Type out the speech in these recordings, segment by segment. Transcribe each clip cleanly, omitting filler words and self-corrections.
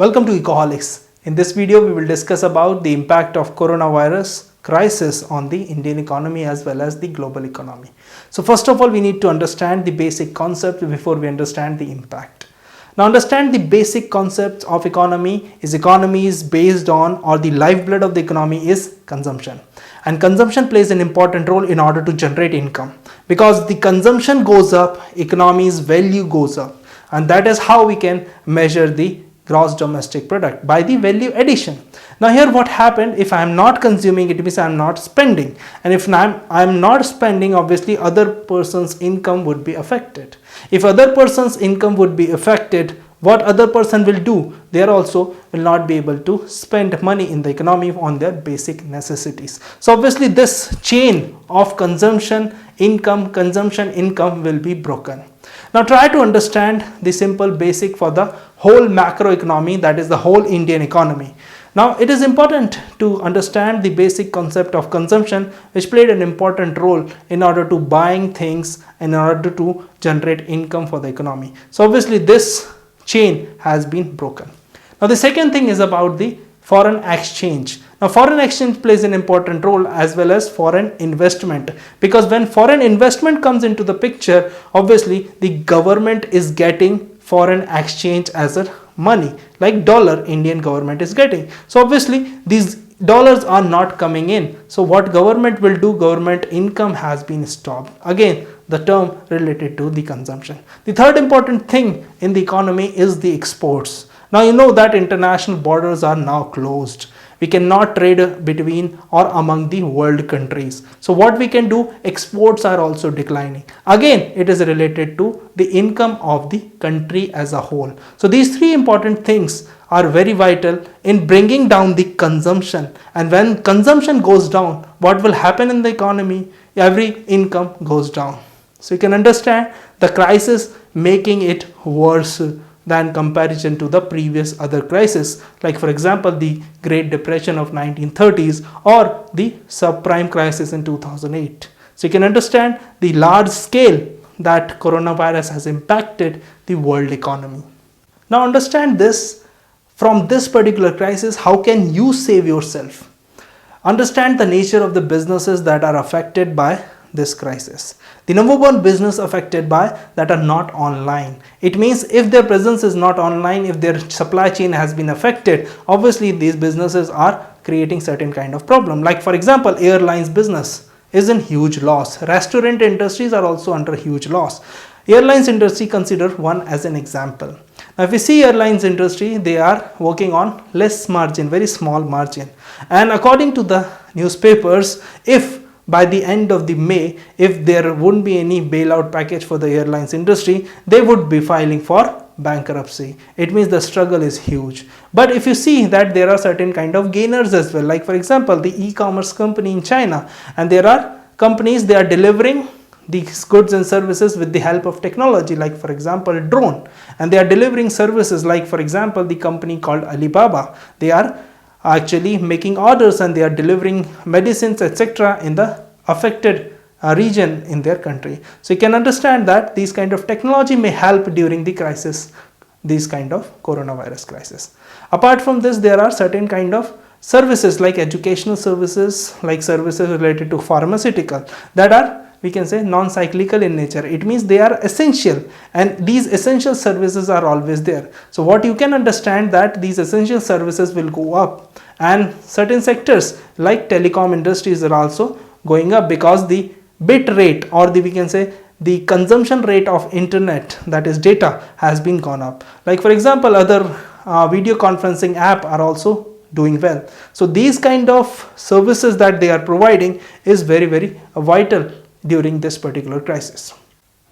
Welcome to Ecoholics. In this video, we will discuss about the impact of coronavirus crisis on the Indian economy as well as the global economy. So first of all, we need to understand the basic concept before we understand the impact. Now understand the basic concepts of economy is based on, or the lifeblood of the economy is consumption. And consumption plays an important role in order to generate income. Because the consumption goes up, economy's value goes up. And that is how we can measure the gross domestic product, by the value addition. Now here what happened, if I am not consuming, it means I am not spending, and if I am not spending, obviously other person's income would be affected. If other person's income would be affected, what other person will do? They also will not be able to spend money in the economy on their basic necessities. So obviously this chain of consumption income will be broken. Now try to understand the simple basic for the whole macroeconomy, that is the whole Indian economy. Now it is important to understand the basic concept of consumption, which played an important role in order to buying things, in order to generate income for the economy. So obviously this chain has been broken. Now the second thing is about the foreign exchange. Now foreign exchange plays an important role as well as foreign investment, because when foreign investment comes into the picture, obviously the government is getting foreign exchange as a money, like dollar Indian government is getting. So obviously these dollars are not coming in. So what government will do? Government income has been stopped. Again, the term related to the consumption. The third important thing in the economy is the exports. Now you know that international borders are now closed. We cannot trade between or among the world countries. So what we can do? Exports are also declining. Again, it is related to the income of the country as a whole. So these three important things are very vital in bringing down the consumption. And when consumption goes down, what will happen in the economy? Every income goes down. So you can understand the crisis making it worse than comparison to the previous other crisis, like for example the Great Depression of 1930s or the subprime crisis in 2008. So you can understand the large scale that coronavirus has impacted the world economy. Now understand this, from this particular crisis, how can you save yourself? Understand the nature of the businesses that are affected by this crisis. The number one business affected by that are not online. It means if their presence is not online, if their supply chain has been affected, obviously these businesses are creating certain kind of problem. Like for example, airlines business is in huge loss. Restaurant industries are also under huge loss. Airlines industry, consider one as an example. Now if we see airlines industry, they are working on less margin, very small margin. And according to the newspapers, if by the end of the May, if there wouldn't be any bailout package for the airlines industry, they would be filing for bankruptcy. It means the struggle is huge. But if you see that there are certain kind of gainers as well, like for example the e-commerce company in China, and there are companies, they are delivering these goods and services with the help of technology, like for example drone, and they are delivering services, like for example the company called Alibaba. They are actually making orders and they are delivering medicines, etc. in the affected region in their country. So you can understand that these kind of technology may help during the crisis, these kind of coronavirus crisis. Apart from this, there are certain kind of services like educational services, like services related to pharmaceutical, that are, we can say, non-cyclical in nature. It means they are essential, and these essential services are always there. So what you can understand, that these essential services will go up, and certain sectors like telecom industries are also going up, because the bit rate, or the, we can say, the consumption rate of internet, that is data, has been gone up. Like for example, other video conferencing app are also doing well. So these kind of services that they are providing is very vital during this particular crisis.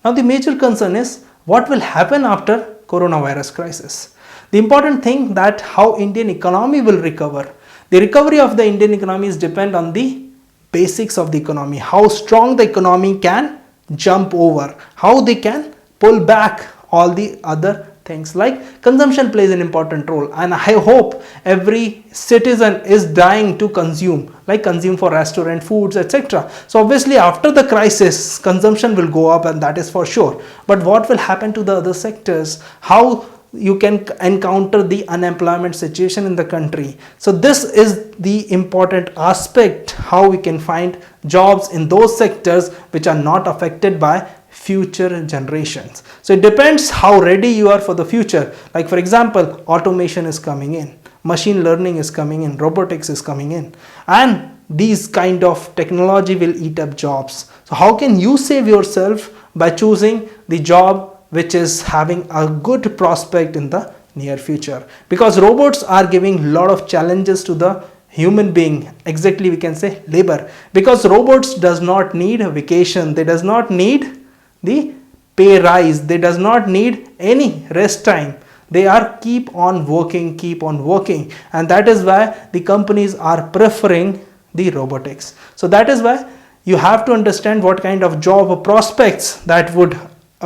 Now the major concern is what will happen after coronavirus crisis. The important thing, that how Indian economy will recover. The recovery of the Indian economy is depend on the basics of the economy, how strong the economy can jump over, how they can pull back all the other things. Like consumption plays an important role, and I hope every citizen is dying to consume, like consume for restaurant foods, etc. So obviously after the crisis, consumption will go up, and that is for sure. But what will happen to the other sectors? How you can encounter the unemployment situation in the country. So this is the important aspect, how we can find jobs in those sectors which are not affected by future generations. So it depends how ready you are for the future. Like for example, automation is coming in, machine learning is coming in, robotics is coming in, and these kind of technology will eat up jobs. So how can you save yourself? By choosing the job which is having a good prospect in the near future, because robots are giving a lot of challenges to the human being, exactly we can say labor, because robots does not need a vacation, they does not need the pay rise, they does not need any rest time, they are keep on working, and that is why the companies are preferring the robotics. So that is why you have to understand what kind of job prospects that would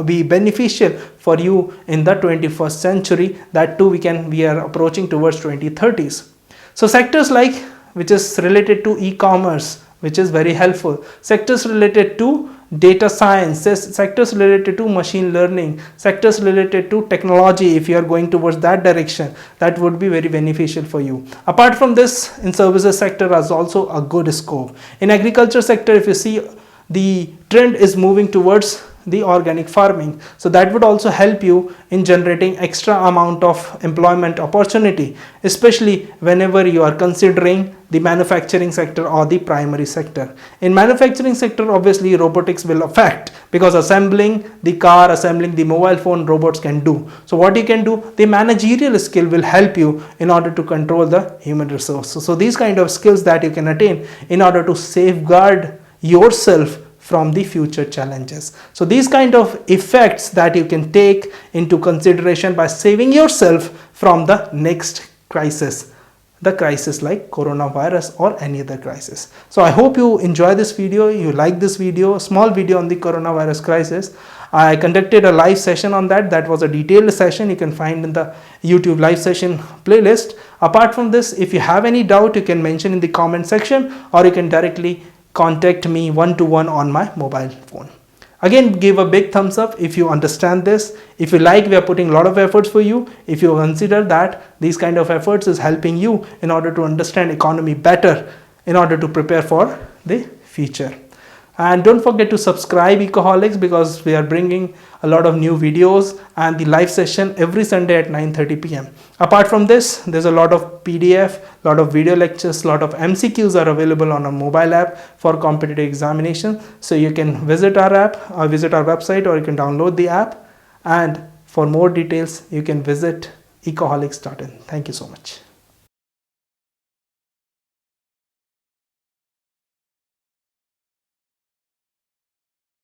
be beneficial for you in the 21st century. That too we are approaching towards 2030s. So sectors like which is related to e-commerce, which is very helpful, sectors related to data science, sectors related to machine learning, sectors related to technology, if you are going towards that direction, that would be very beneficial for you. Apart from this, in services sector has also a good scope. In agriculture sector, if you see, the trend is moving towards the organic farming, so that would also help you in generating extra amount of employment opportunity, especially whenever you are considering the manufacturing sector or the primary sector. In manufacturing sector, obviously robotics will affect, because assembling the car, assembling the mobile phone, robots can do. So what you can do, the managerial skill will help you in order to control the human resources. So these kind of skills that you can attain in order to safeguard yourself from the future challenges. So these kind of effects that you can take into consideration by saving yourself from the next crisis, the crisis like coronavirus or any other crisis. So I hope you enjoy this video, you like this video, small video on the coronavirus crisis. I conducted a live session on that was a detailed session, you can find in the YouTube live session playlist. Apart from this, if you have any doubt, you can mention in the comment section, or you can directly contact me one-to-one on my mobile phone. Again, give a big thumbs up if you understand this. If you like, we are putting a lot of efforts for you. If you consider that these kind of efforts is helping you in order to understand economy better, in order to prepare for the future. And don't forget to subscribe Ecoholics, because we are bringing a lot of new videos and the live session every Sunday at 9:30 p.m. Apart from this, there's a lot of PDF, lot of video lectures, lot of MCQs are available on a mobile app for competitive examination. So you can visit our app or visit our website, or you can download the app. And for more details, you can visit ecoholics.in. Thank you so much.